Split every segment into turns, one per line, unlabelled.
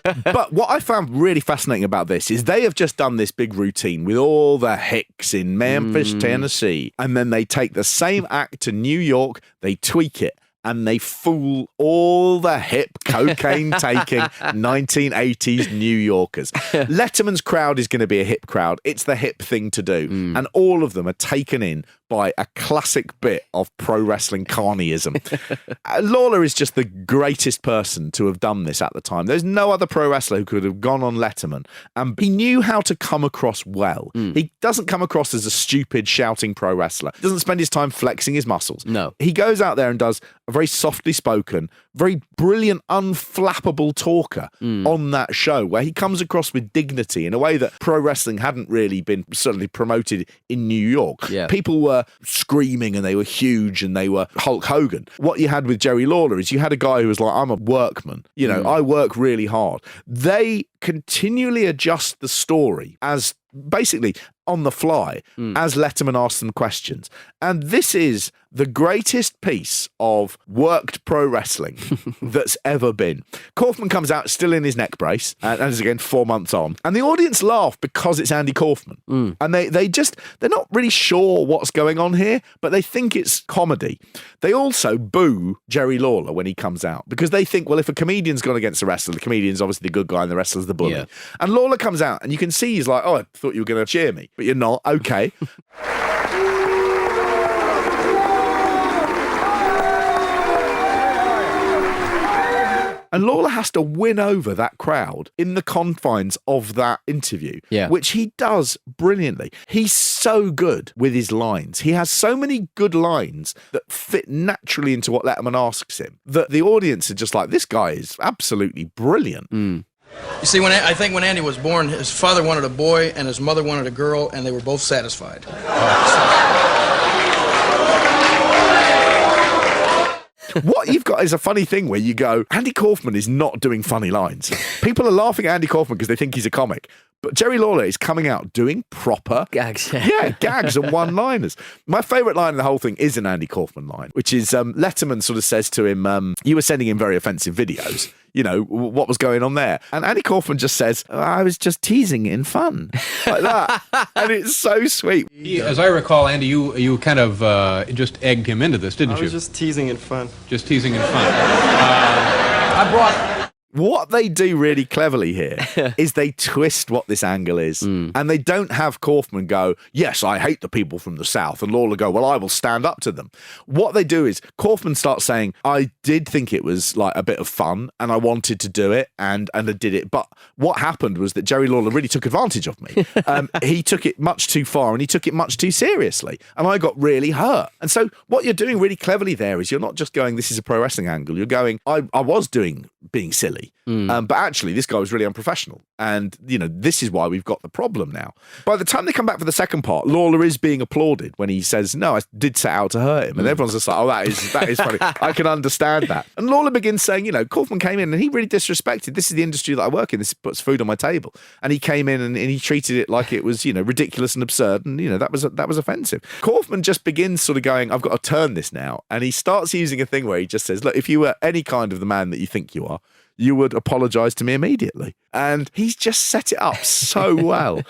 But what I found really fascinating about this is they have just done this big routine with all the hicks in Memphis, Tennessee, and then they take the same act to New York, they tweak it, and they fool all the hip cocaine-taking 1980s New Yorkers. Letterman's crowd is going to be a hip crowd. It's the hip thing to do. And all of them are taken in by a classic bit of pro wrestling carnyism. Lawler is just the greatest person to have done this at the time. There's no other pro wrestler who could have gone on Letterman. And he knew how to come across well. He doesn't come across as a stupid, shouting pro wrestler. He doesn't spend his time flexing his muscles.
No.
He goes out there and does a very softly spoken, very brilliant, unflappable talker on that show, where he comes across with dignity in a way that pro wrestling hadn't really been certainly promoted in New York.
Yeah.
People were screaming and they were huge and they were Hulk Hogan. What you had with Jerry Lawler is you had a guy who was like, I'm a workman. You know, I work really hard. They continually adjust the story as basically on the fly as Letterman asks them questions. And this is the greatest piece of worked pro wrestling that's ever been. Kaufman comes out still in his neck brace, and is again 4 months on. And the audience laugh because it's Andy Kaufman. And they're not really sure what's going on here, but they think it's comedy. They also boo Jerry Lawler when he comes out because they think, well, if a comedian's gone against a wrestler, the comedian's obviously the good guy and the wrestler's the bully. Yeah. And Lawler comes out and you can see he's like, oh, I thought you were going to cheer me, but you're not. Okay. And Lawler has to win over that crowd in the confines of that interview, which he does brilliantly. He's so good with his lines. He has so many good lines that fit naturally into what Letterman asks him that the audience are just like, this guy is absolutely brilliant.
You see, I think when Andy was born, his father wanted a boy and his mother wanted a girl, and they were both satisfied.
What you've got is a funny thing where you go, Andy Kaufman is not doing funny lines. People are laughing at Andy Kaufman because they think he's a comic. But Jerry Lawler is coming out doing proper
gags.
Gags and one-liners. My favourite line in the whole thing is an Andy Kaufman line, which is Letterman sort of says to him, you were sending him very offensive videos. You know, what was going on there? And Andy Kaufman just says, I was just teasing in fun. Like that. And it's so sweet.
As I recall, Andy, you kind of just egged him into this, didn't you?
I was just teasing in fun.
Just teasing in fun. I brought...
What they do really cleverly here is they twist what this angle is. And they don't have Kaufman go, yes, I hate the people from the South. And Lawler go, well, I will stand up to them. What they do is Kaufman starts saying, I did think it was like a bit of fun and I wanted to do it and I did it. But what happened was that Jerry Lawler really took advantage of me. He took it much too far and he took it much too seriously. And I got really hurt. And so what you're doing really cleverly there is you're not just going, this is a pro wrestling angle. You're going, I was being silly. But actually, this guy was really unprofessional. And, you know, this is why we've got the problem now. By the time they come back for the second part, Lawler is being applauded when he says, no, I did set out to hurt him. And everyone's just like, oh, that is funny. I can understand that. And Lawler begins saying, you know, Kaufman came in and he really disrespected. This is the industry that I work in. This puts food on my table. And he came in and he treated it like it was, you know, ridiculous and absurd. And, you know, that was offensive. Kaufman just begins sort of going, I've got to turn this now. And he starts using a thing where he just says, look, if you were any kind of the man that you think you are, you would apologise to me immediately. And he's just set it up so well.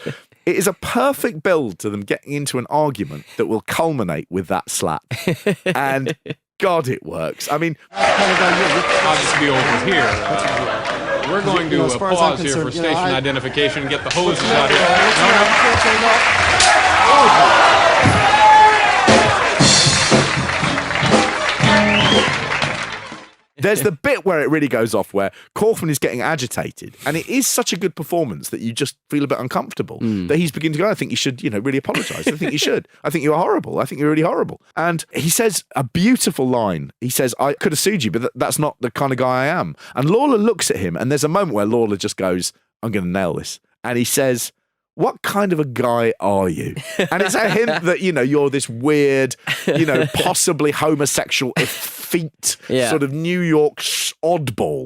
It is a perfect build to them getting into an argument that will culminate with that slap. And God, it works. I mean,
I'll just be over here. We're going to pause here for station identification and get the hoses out here.
There's the bit where it really goes off where Kaufman is getting agitated and it is such a good performance that you just feel a bit uncomfortable that he's beginning to go, I think you should, you know, really apologise. I think you should. I think you're horrible. I think you're really horrible. And he says a beautiful line. He says, I could have sued you, but that's not the kind of guy I am. And Lawler looks at him and there's a moment where Lawler just goes, I'm going to nail this. And he says, what kind of a guy are you? And it's a hint that, you know, you're this weird, you know, possibly homosexual effete sort of New York oddball.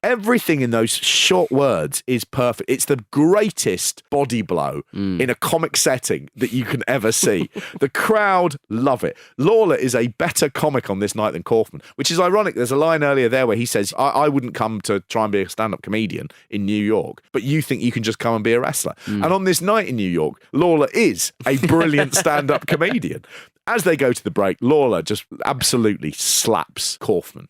Everything in those short words is perfect. It's the greatest body blow in a comic setting that you can ever see. The crowd love it. Lawler is a better comic on this night than Kaufman, which is ironic. There's a line earlier there where he says, I wouldn't come to try and be a stand-up comedian in New York, but you think you can just come and be a wrestler. And on this night in New York, Lawler is a brilliant stand-up comedian. As they go to the break, Lawler just absolutely slaps Kaufman.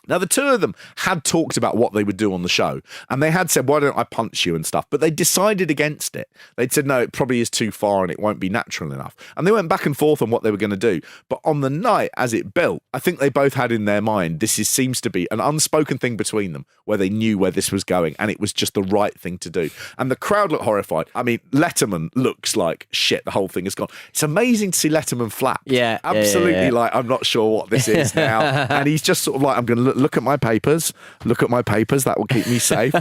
Now, the two of them had talked about what they would do on the show, and they had said, why don't I punch you and stuff, but they decided against it. They'd said, no, it probably is too far and it won't be natural enough. And they went back and forth on what they were going to do. But on the night, as it built, I think they both had in their mind, seems to be an unspoken thing between them where they knew where this was going, and it was just the right thing to do. And the crowd looked horrified. I mean, Letterman looks like shit. The whole thing is gone. It's amazing to see Letterman flap.
Yeah.
Absolutely, like, I'm not sure what this is now. And he's just sort of like, I'm going to look at my papers. Look at my papers. That will keep me safe.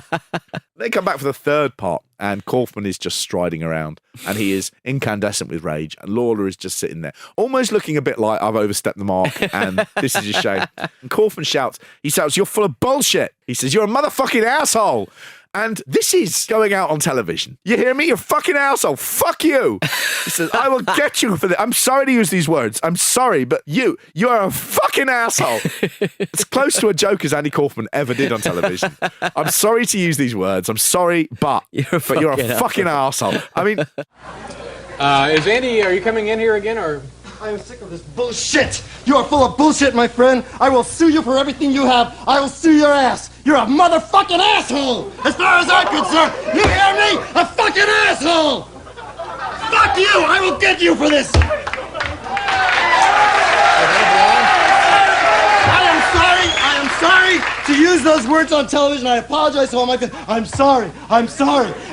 They come back for the third part, and Kaufman is just striding around, and he is incandescent with rage, and Lawler is just sitting there, almost looking a bit like I've overstepped the mark, and this is a shame. And Kaufman shouts, you're full of bullshit. He says, you're a motherfucking asshole. And this is going out on television. You hear me? You're a fucking asshole. Fuck you. He says, I will get you for this. I'm sorry to use these words. I'm sorry, but you're a fucking asshole. It's close to a joke as Andy Kaufman ever did on television. I'm sorry to use these words. I'm sorry, but you're a fucking asshole. I mean...
Is Andy, are you coming in here again, or...
I am sick of this bullshit. You are full of bullshit, my friend. I will sue you for everything you have. I will sue your ass. You're a motherfucking asshole. As far as I'm concerned, you hear me? A fucking asshole. Fuck you. I will get you for this. I am sorry to use those words on television. I apologize to all my fans. I'm sorry.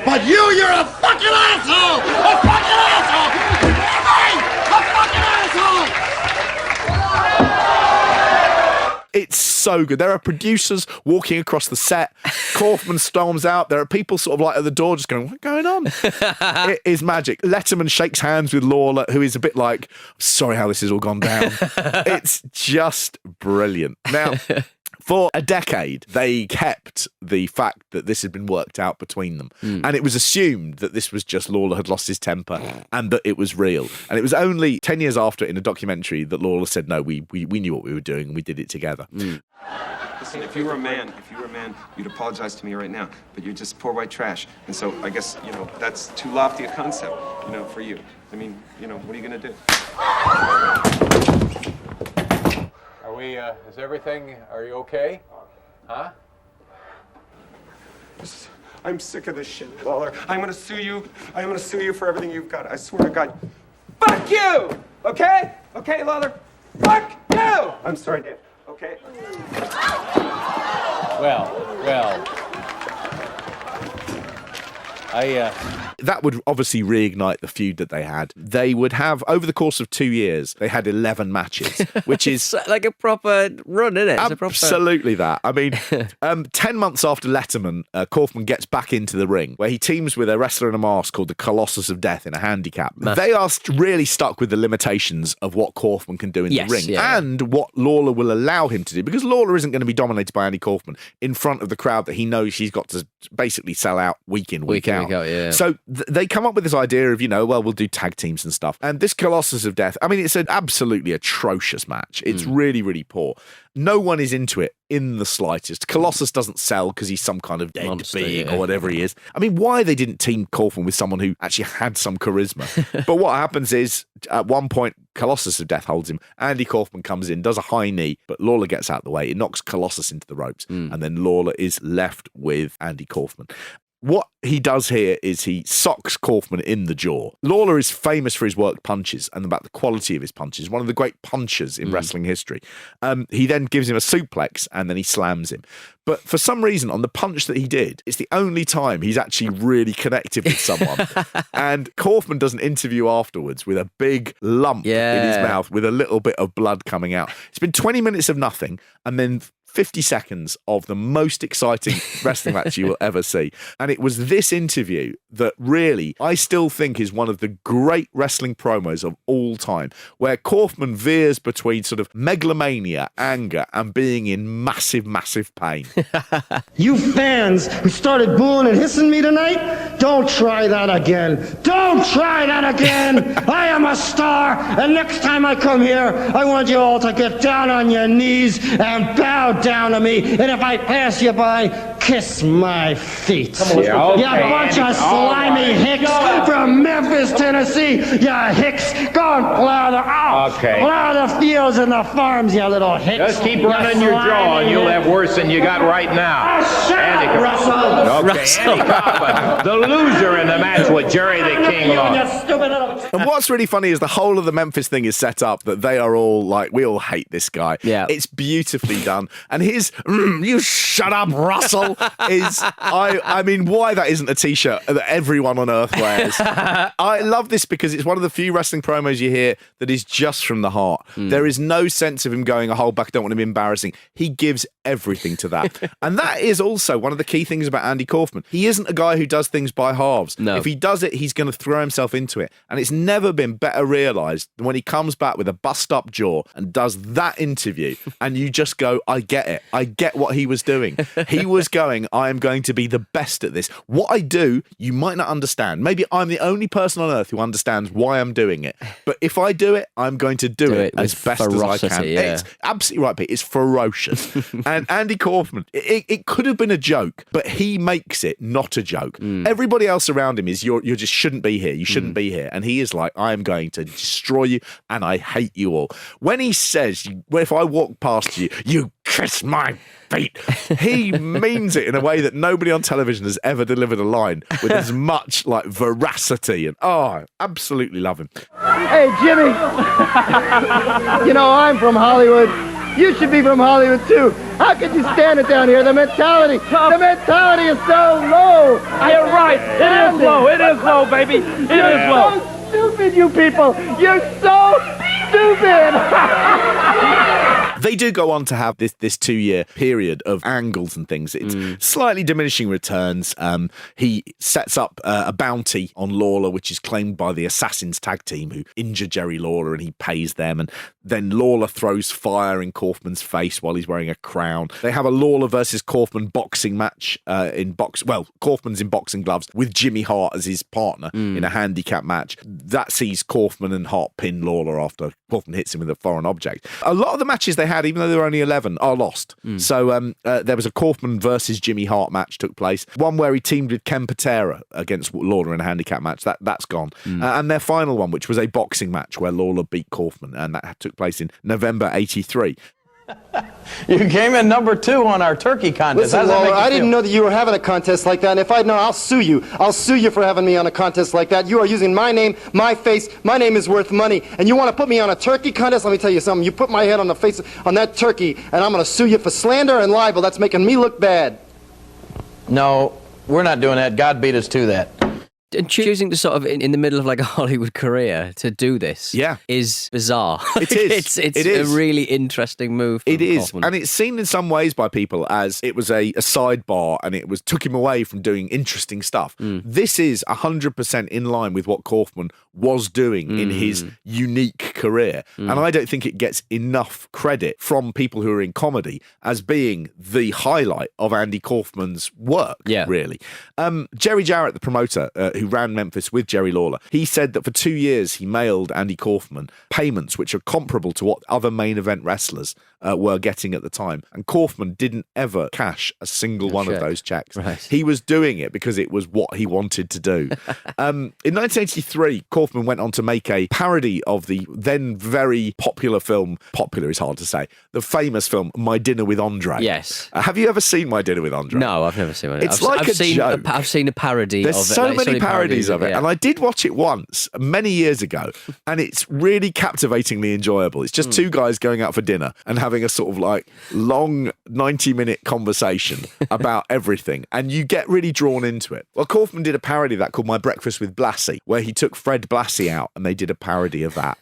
But you're a fucking asshole. A fucking asshole. You hear me? A fucking asshole.
It's so good. There are producers walking across the set. Kaufman storms out. There are people sort of like at the door just going, what's going on? It is magic. Letterman shakes hands with Lawler, who is a bit like, sorry how this has all gone down. It's just brilliant. Now... For a decade, they kept the fact that this had been worked out between them. And it was assumed that this was just Lawler had lost his temper and that it was real. And it was only 10 years after, in a documentary, that Lawler said, no, we knew what we were doing and we did it together.
Listen, if you were a man, you'd apologize to me right now. But you're just poor white trash. And so I guess, that's too lofty a concept, for you. I mean, what are you going to do?
Is everything, are you okay? Huh?
I'm sick of this shit, Lawler. I'm gonna sue you. I'm gonna sue you for everything you've got. I swear to God. Fuck you! Okay? Okay, Lawler? Fuck you! I'm sorry, Dave. Okay?
Well.
That would obviously reignite the feud that they had. They would have, over the course of 2 years, they had 11 matches, which is...
like a proper run, isn't it?
Absolutely that. I mean, 10 months after Letterman, Kaufman gets back into the ring, where he teams with a wrestler in a mask called the Colossus of Death in a handicap. They are really stuck with the limitations of what Kaufman can do in the ring and what Lawler will allow him to do, because Lawler isn't going to be dominated by Andy Kaufman in front of the crowd that he knows he's got to basically sell out week in, week out. So they come up with this idea of, we'll do tag teams and stuff. And this Colossus of Death, I mean, it's an absolutely atrocious match. It's really, really poor. No one is into it in the slightest. Colossus doesn't sell because he's some kind of dead monster, being or whatever he is. I mean, why they didn't team Kaufman with someone who actually had some charisma. But what happens is, at one point, Colossus of Death holds him. Andy Kaufman comes in, does a high knee, but Lawler gets out of the way. It knocks Colossus into the ropes. And then Lawler is left with Andy Kaufman. What he does here is he socks Kaufman in the jaw. Lawler is famous for his worked punches and about the quality of his punches, one of the great punchers in wrestling history. He then gives him a suplex and then he slams him. But for some reason, on the punch that he did, it's the only time he's actually really connected with someone. And Kaufman does an interview afterwards with a big lump in his mouth with a little bit of blood coming out. It's been 20 minutes of nothing, and then 50 seconds of the most exciting wrestling match you will ever see. And it was this interview that really, I still think is one of the great wrestling promos of all time, where Kaufman veers between sort of megalomania, anger, and being in massive, massive pain.
You fans who started booing and hissing me tonight, don't try that again. Don't try that again. I am a star, and next time I come here, I want you all to get down on your knees and bow down to me. And if I pass you by, kiss my feet.
Yeah, okay,
You bunch of slimy hicks from Memphis, Tennessee. You hicks. Go and plow the fields and the farms, you little hicks.
Just keep running your jaw and you'll have worse than you got right now.
Shut up, Russell.
Okay, Andy Kaufman, the loser in the match with Jerry the King Lawler.
And what's really funny is the whole of the Memphis thing is set up that they are all like, we all hate this guy.
Yeah.
It's beautifully done. And his, you shut up, Russell, is, I mean, why that isn't a t-shirt that everyone on earth wears. I love this because it's one of the few wrestling promos you hear that is just from the heart. There is no sense of him going, a hold back, I don't want to be embarrassing. He gives everything to that. And that is also one of the key things about Andy Kaufman. He isn't a guy who does things by halves.
No.
If he does it, he's going to throw himself into it. And it's never been better realised than when he comes back with a bust-up jaw and does that interview, and you just go, I get it. I get what he was doing. He was going, I am going to be the best at this. What I do, you might not understand. Maybe I'm the only person on earth who understands why I'm doing it. But if I do it, I'm going to do it as best as I can.
Yeah.
It's absolutely right, Pete. It's ferocious. And Andy Kaufman, it could have been a joke, but he makes it not a joke. Everybody else around him is, you just shouldn't be here. You shouldn't be here. And he is like, I am going to destroy you and I hate you all. When he says, if I walk past you, you kiss my feet, he means it in a way that nobody on television has ever delivered a line with as much like veracity. And I absolutely love him.
Hey, Jimmy. You know, I'm from Hollywood. You should be from Hollywood, too. How could you stand it down here? The mentality is so low.
You're right. It is low. It is low, baby. It is low.
So stupid, you people. You're so stupid.
They do go on to have this 2-year period of angles and things. It's slightly diminishing returns. He sets up a bounty on Lawler, which is claimed by the Assassins tag team who injure Jerry Lawler, and he pays them. And then Lawler throws fire in Kaufman's face while he's wearing a crown. They have a Lawler versus Kaufman boxing match Kaufman's in boxing gloves with Jimmy Hart as his partner in a handicap match. That sees Kaufman and Hart pin Lawler after Kaufman hits him with a foreign object. A lot of the matches they had, even though there were only 11, are lost. So there was a Kaufman versus Jimmy Hart match took place. One where he teamed with Ken Patera against Lawler in a handicap match. That's gone. And their final one, which was a boxing match where Lawler beat Kaufman, and that took place in November 83.
You came in number 2 on our turkey contest.
Listen, Lawler, I didn't know that you were having a contest like that, and if I'd known, I'll sue you. I'll sue you for having me on a contest like that. You are using my name, my face. My name is worth money, and you want to put me on a turkey contest? Let me tell you something. You put my head on the face on that turkey, and I'm going to sue you for slander and libel. That's making me look bad.
No, we're not doing that. God beat us to that.
And choosing to sort of, in the middle of like a Hollywood career, to do this is bizarre.
It is.
It's
It is.
a really interesting move.
It is.
Kaufman.
And it's seen in some ways by people as it was a sidebar and it took him away from doing interesting stuff. This is 100% in line with what Kaufman was doing in his unique career. And I don't think it gets enough credit from people who are in comedy as being the highlight of Andy Kaufman's work, really. Jerry Jarrett, the promoter, who ran Memphis with Jerry Lawler, he said that for 2 years he mailed Andy Kaufman payments which are comparable to what other main event wrestlers were getting at the time. And Kaufman didn't ever cash a single one of those checks.
Right.
He was doing it because it was what he wanted to do. In 1983, Kaufman went on to make a parody of the then very popular film, popular is hard to say, the famous film My Dinner with Andre.
Yes.
Have you ever seen My Dinner with Andre?
No, I've never seen one.
It's like a joke.
I've seen a parody
There's
of it.
so
like,
many parodies of it.
Yeah.
And I did watch it once, many years ago, and it's really captivatingly enjoyable. It's just two guys going out for dinner and having a sort of like long 90-minute conversation about everything, and you get really drawn into it. Well, Kaufman did a parody of that called My Breakfast with Blassie, where he took Fred Blassie out and they did a parody of that.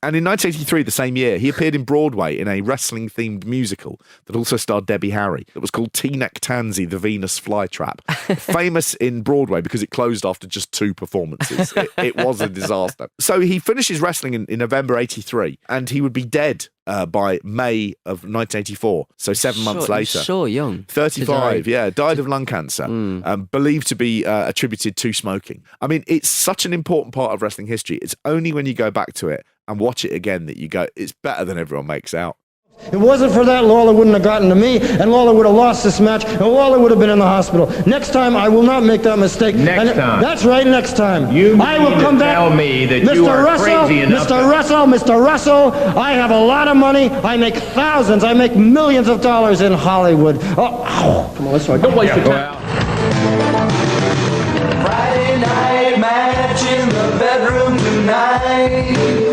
And in 1983, the same year, he appeared in Broadway in a wrestling-themed musical that also starred Debbie Harry. It was called T-Neck Tansy, The Venus Flytrap. Famous in Broadway because it closed after just 2 performances. It was a disaster. So he finishes wrestling in November 83, and he would be dead by May of 1984, so 7 months later.
So young.
35, yeah. Died of lung cancer, believed to be attributed to smoking. I mean, it's such an important part of wrestling history. It's only when you go back to it and watch it again that you go, it's better than everyone makes out.
If it wasn't for that, Lawler wouldn't have gotten to me, and Lawler would have lost this match, and Lawler would have been in the hospital. Next time, I will not make that mistake.
Next time.
That's right, next time.
I will come back. Tell me that you are crazy enough.
Mr. Russell, I have a lot of money. I make thousands. I make millions of dollars in Hollywood. Oh, come on, let's go. Don't waste your time.
Friday night match in the bedroom tonight.